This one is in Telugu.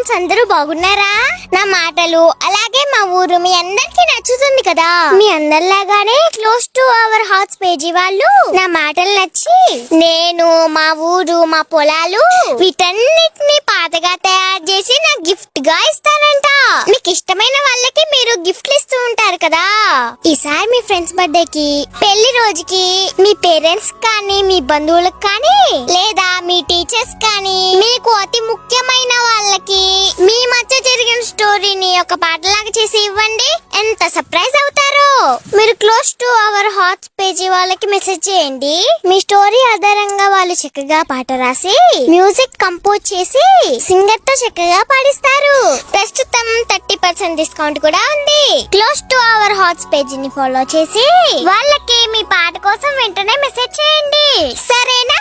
ఫ్రెండ్స్ అందరూ బాగున్నారా? నా మాటలు అలాగే మా ఊరు మీ అందరికి నచ్చుతుంది కదా. మీ అందరిలాగానే close to our hearts page వాళ్ళు నా మాటలు నచ్చి నేను మా ఊరు మా పొలాలు వీటన్నిటిని పాతగా తయారు చేసి నా గిఫ్ట్ గా ఇస్తానంట. మీకు ఇష్టమైన వాళ్ళకి మీరు గిఫ్ట్లు ఇస్తూ ఉంటారు కదా. ఈసారి మీ ఫ్రెండ్స్ బర్త్డే కి పెళ్లి రోజుకి మీ పేరెంట్స్ కానీ మీ బంధువులకు కానీ లేదా మీ టీచర్స్ కానీ మీకు అతి ముఖ్యమైన వాళ్ళకి మీ మధ్య జరిగిన స్టోరీని ఒక పాటలాగా చేసి ఇవ్వండి. ఎంత సర్ప్రైజ్ అవుతారో. మీరు close to our hearts page వాళ్ళకి మెసేజ్ చేయండి. మీ స్టోరీ ఆధారంగా వాళ్ళు చక్కగా పాట రాసి మ్యూజిక్ కంపోజ్ చేసి సింగర్ తో చక్కగా పాడిస్తారు. ప్రస్తుతం 30% డిస్కౌంట్ కూడా ఉంది. క్లోజ్ టు అవర్ హార్ట్స్ పేజీని ఫాలో చేసి వాళ్ళకి మీ పాట కోసం వెంటనే మెసేజ్ చేయండి. సరేనా?